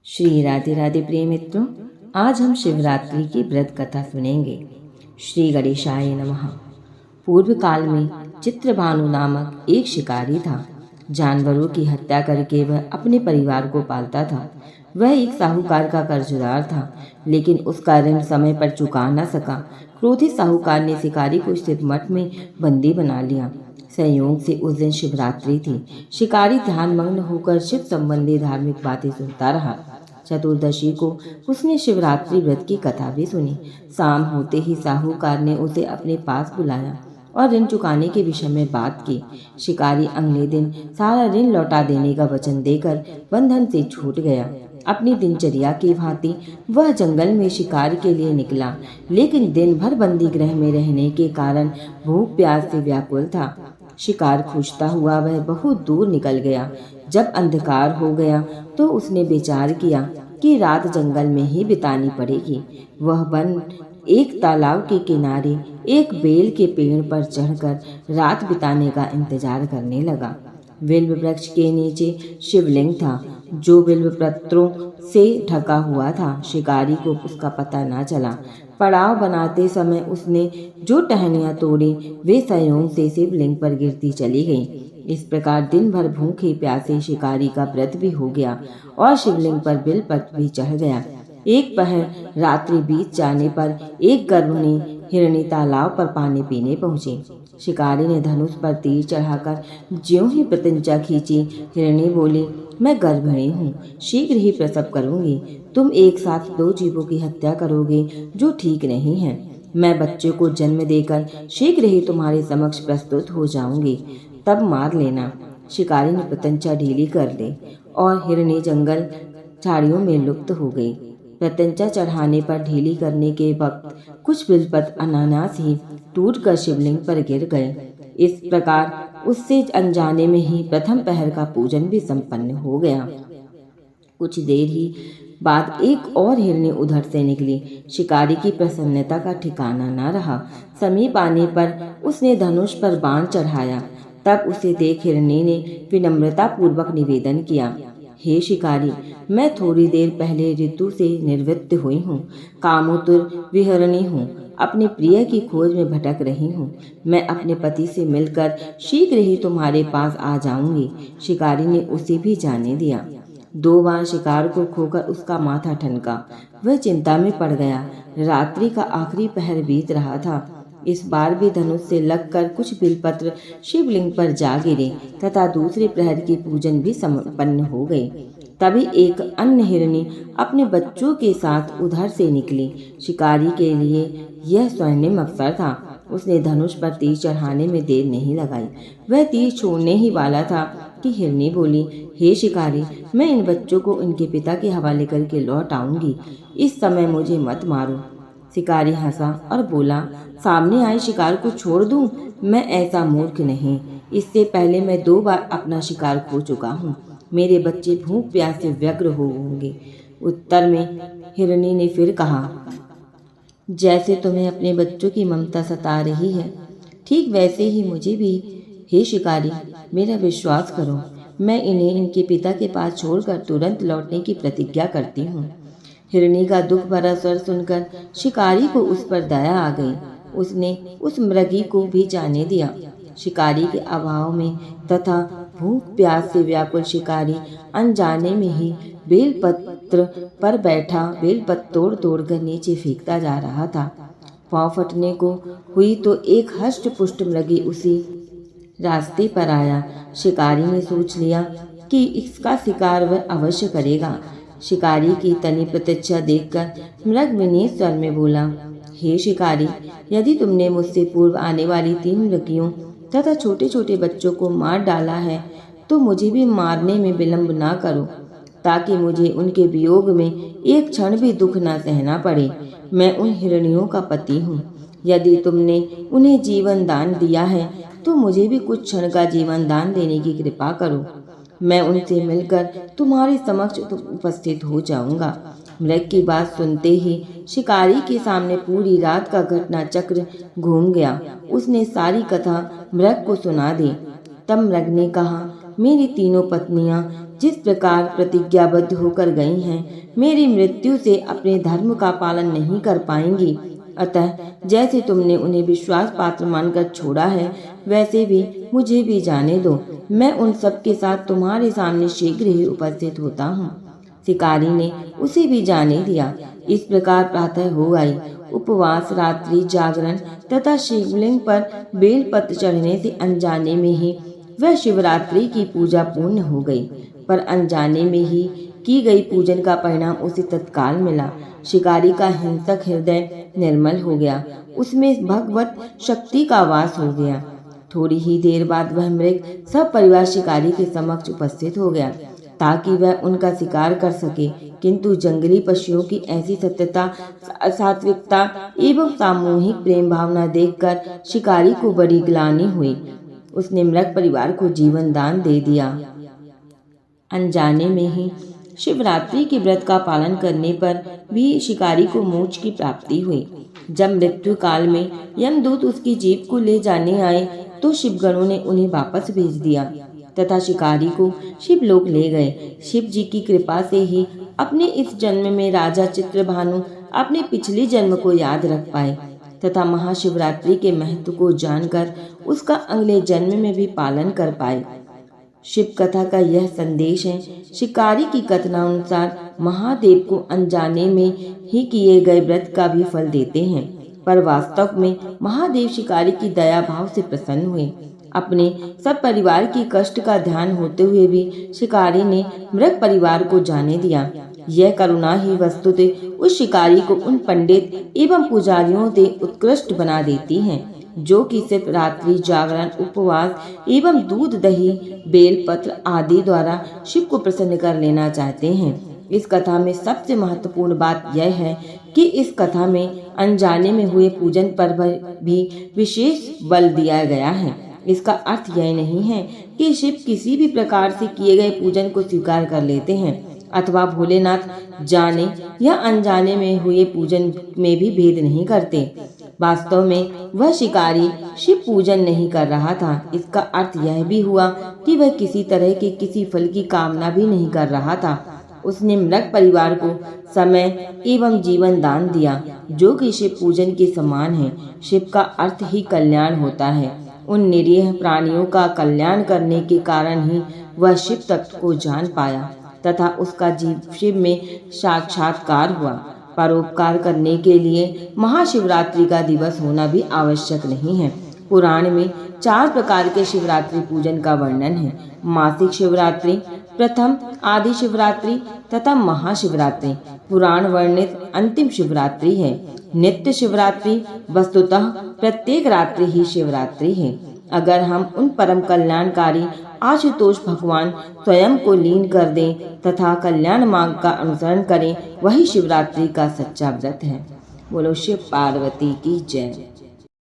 श्री राधे राधे प्रिय मित्रों, आज हम शिवरात्रि की व्रत कथा सुनेंगे। श्री गणेशाय नमः। पूर्व काल में चित्रभानु नामक एक शिकारी था। जानवरों की हत्या करके वह अपने परिवार को पालता था। वह एक साहूकार का कर्जदार था, लेकिन उसका ऋण समय पर चुका न सका। क्रोधित साहूकार ने शिकारी को शिव मठ में बंदी बना लिया। संयोग से उस दिन शिवरात्रि थी। शिकारी ध्यानमग्न होकर शिव संबंधी धार्मिक बातें सुनता रहा। चतुर्दशी को उसने शिवरात्रि व्रत की कथा भी सुनी। शाम होते ही साहूकार ने उसे अपने पास बुलाया और ऋण चुकाने के विषय में बात की। शिकारी अगले दिन सारा ऋण लौटा देने का वचन देकर बंधन से छूट गया। अपनी दिनचर्या की भांति वह जंगल में शिकार के लिए निकला, लेकिन दिन भर बंदी गृह में रहने के कारण भूख प्यास से व्याकुल था। शिकार खोजता हुआ वह बहुत दूर निकल गया। जब अंधकार हो गया तो उसने विचार किया कि रात जंगल में ही बितानी पड़ेगी। वह वन एक तालाब के किनारे एक बेल के पेड़ पर चढ़कर रात बिताने का इंतजार करने लगा। बिल्व वृक्ष के नीचे शिवलिंग था, जो बिल्व पत्रों से ढका हुआ था। शिकारी को उसका पता न चला। पड़ाव बनाते समय उसने जो टहनियाँ तोड़ी वे संयोग से शिवलिंग पर गिरती चली गईं। इस प्रकार दिन भर भूखे प्यासे शिकारी का व्रत भी हो गया और शिवलिंग पर बिलपत्र भी चढ़ गया। एक पहर रात्रि बीत जाने पर एक गर्भिणी हिरणी तालाब पर पानी पीने पहुंची। शिकारी ने धनुष पर तीर चढ़ाकर ज्यों ही प्रत्यंचा खींची, हिरणी बोली, मैं गर्भिणी हूँ, शीघ्र ही प्रसव करूंगी। तुम एक साथ दो जीवों की हत्या करोगे, जो ठीक नहीं है। मैं बच्चे को जन्म देकर शीघ्र ही तुम्हारे समक्ष प्रस्तुत हो जाऊंगी, तब मार लेना। शिकारी ने प्रत्यंचा ढीली कर ली और हिरणी जंगल झाड़ियों में लुप्त हो गई। प्रत्यंचा चढ़ाने पर ढीली करने के वक्त कुछ बिलपत्र अनायास ही टूटकर शिवलिंग पर गिर गए। इस प्रकार उससे अनजाने में ही प्रथम पहर का पूजन भी संपन्न हो गया। कुछ देर ही बाद एक और हिरणी उधर से निकली। शिकारी की प्रसन्नता का ठिकाना न रहा। समीप आने पर उसने धनुष पर बाण चढ़ाया। तब उसे देख हिरणी ने विनम्रता पूर्वक निवेदन किया, हे शिकारी, मैं थोड़ी देर पहले ऋतु से निवृत्त हुई हूँ, कामोत्तर विहरणी हूँ, अपने प्रिय की खोज में भटक रही हूँ। मैं अपने पति से मिलकर शीघ्र ही तुम्हारे पास आ जाऊंगी। शिकारी ने उसे भी जाने दिया। 2 बार शिकार को खोकर उसका माथा ठनका। वह चिंता में पड़ गया। रात्रि का आखिरी पहर बीत रहा था। इस बार भी धनुष से लगकर कुछ बिलपत्र शिवलिंग पर जा गिरे तथा दूसरे प्रहर की पूजन भी संपन्न हो गई। तभी एक अन्य हिरणी अपने बच्चों के साथ उधर से निकली। शिकारी के लिए यह स्वर्णिम अवसर था। उसने धनुष पर तीर चढ़ाने में देर नहीं लगाई। वह तीर छोड़ने ही वाला था कि हिरणी बोली, हे शिकारी, मैं इन बच्चों को इनके पिता के हवाले करके लौट आऊंगी। इस समय मुझे मत मारो। शिकारी हंसा और बोला, सामने आए शिकार को छोड़ दूं? मैं ऐसा मूर्ख नहीं। इससे पहले मैं 2 बार अपना शिकार खो चुका हूँ। मेरे बच्चे भूख प्यास से व्यग्र होंगे। उत्तर में हिरणी ने फिर कहा, जैसे तुम्हें अपने बच्चों की ममता सता रही है, ठीक वैसे ही मुझे भी। हे शिकारी, मेरा विश्वास करो, मैं इन्हें इनके पिता के पास छोड़कर तुरंत लौटने की प्रतिज्ञा करती हूँ। हिरणी का दुख भरा स्वर सुनकर शिकारी को उस पर दया आ गई। उसने उस मृगी को भी जाने दिया। शिकारी के अभाव में तथा भूख प्यास से व्याकुल शिकारी अनजाने में ही बेलपत्र पर बैठा बेलपत्र तोड़ तोड़ कर नीचे फेंकता जा रहा था। पाँव फटने को हुई तो एक हष्ट पुष्ट मृगी उसी रास्ते पर आया। शिकारी ने सोच लिया कि इसका शिकार वह अवश्य करेगा। शिकारी की तनी प्रतीक्षा देखकर मृग विनीत स्वर में बोला, हे शिकारी, यदि तुमने मुझसे पूर्व आने वाली 3 मृगियों तथा छोटे छोटे बच्चों को मार डाला है, तो मुझे भी मारने में विलंब ना करो, ताकि मुझे उनके वियोग में एक क्षण भी दुख न सहना पड़े। मैं उन हिरणियों का पति हूँ। यदि तुमने उन्हें जीवन दान दिया है, तो मुझे भी कुछ क्षण का जीवन दान देने की कृपा करो। मैं उनसे मिलकर तुम्हारे समक्ष उपस्थित हो जाऊंगा। मृग की बात सुनते ही शिकारी के सामने पूरी रात का घटना चक्र घूम गया। उसने सारी कथा मृग को सुना दी। तब मृग ने कहा, मेरी 3 पत्नियां जिस प्रकार प्रतिज्ञाबद्ध होकर गई हैं, मेरी मृत्यु से अपने धर्म का पालन नहीं कर पाएंगी। अतः जैसे तुमने उन्हें विश्वास पात्र मानकर छोड़ा है, वैसे भी मुझे भी जाने दो। मैं उन सब के साथ तुम्हारे सामने शीघ्र ही उपस्थित होता हूँ। शिकारी ने उसे भी जाने दिया। इस प्रकार प्रातः हो आई। उपवास, रात्रि जागरण तथा शिवलिंग पर बेलपत्र चढ़ने से अनजाने में ही वह शिवरात्रि की पूजा पूर्ण हो गई। पर अनजाने में ही की गई पूजन का परिणाम उसे तत्काल मिला। शिकारी का हिंसक हृदय निर्मल हो गया, उसमें भगवत शक्ति का वास हो गया। थोड़ी ही देर बाद वह मृग सब परिवार शिकारी के समक्ष उपस्थित हो गया ताकि वह उनका शिकार कर सके। किंतु जंगली पशुओं की ऐसी सत्यता, सात्विकता एवं सामूहिक प्रेम भावना देखकर शिकारी को बड़ी ग्लानि हुई। उसने मृग परिवार को जीवन दान दे दिया। अनजाने में ही शिवरात्रि के व्रत का पालन करने पर भी शिकारी को मोक्ष की प्राप्ति हुई। जब मृत्यु काल में यमदूत उसकी जीभ को ले जाने आए तो शिवगणों ने उन्हें वापस भेज दिया तथा शिकारी को शिवलोक ले गए। शिव जी की कृपा से ही अपने इस जन्म में राजा चित्रभानु अपने पिछले जन्म को याद रख पाए तथा महाशिवरात्रि के महत्व को जानकर उसका अगले जन्म में भी पालन कर पाए। शिव कथा का यह संदेश है, शिकारी की कथनानुसार महादेव को अनजाने में ही किए गए व्रत का भी फल देते हैं, पर वास्तव में महादेव शिकारी की दया भाव से प्रसन्न हुए। अपने सब परिवार की कष्ट का ध्यान होते हुए भी शिकारी ने मृग परिवार को जाने दिया। यह करुणा ही वस्तुतः उस शिकारी को उन पंडित एवं पुजारियों से उत्कृष्ट बना देती है जो कि सिर्फ रात्रि जागरण, उपवास एवं दूध, दही, बेलपत्र आदि द्वारा शिव को प्रसन्न कर लेना चाहते हैं। इस कथा में सबसे महत्वपूर्ण बात यह है कि इस कथा में अनजाने में हुए पूजन पर भी विशेष बल दिया गया है। इसका अर्थ यह नहीं है कि शिव किसी भी प्रकार से किए गए पूजन को स्वीकार कर लेते हैं अथवा भोलेनाथ जाने या अनजाने में हुए पूजन में भी भेद नहीं करते। वास्तव में वह शिकारी शिव पूजन नहीं कर रहा था। इसका अर्थ यह भी हुआ कि वह किसी तरह के किसी फल की कामना भी नहीं कर रहा था। उसने मृग परिवार को समय एवं जीवन दान दिया जो कि शिव पूजन के समान है। शिव का अर्थ ही कल्याण होता है। उन निरीह प्राणियों का कल्याण करने के कारण ही वह शिव तत्व को जान पाया तथा उसका जीव शिव में साक्षात्कार हुआ। परोपकार करने के लिए महाशिवरात्रि का दिवस होना भी आवश्यक नहीं है। पुराण में 4 प्रकार के शिवरात्रि पूजन का वर्णन है। मासिक शिवरात्रि, प्रथम आदि शिवरात्रि तथा महाशिवरात्रि पुराण वर्णित अंतिम शिवरात्रि है। नित्य शिवरात्रि वस्तुतः प्रत्येक रात्रि ही शिवरात्रि है। अगर हम उन परम कल्याणकारी आशुतोष भगवान स्वयं को लीन कर दें तथा कल्याण मार्ग का अनुसरण करें, वही शिवरात्रि का सच्चा व्रत है। बोलो शिव पार्वती की जय।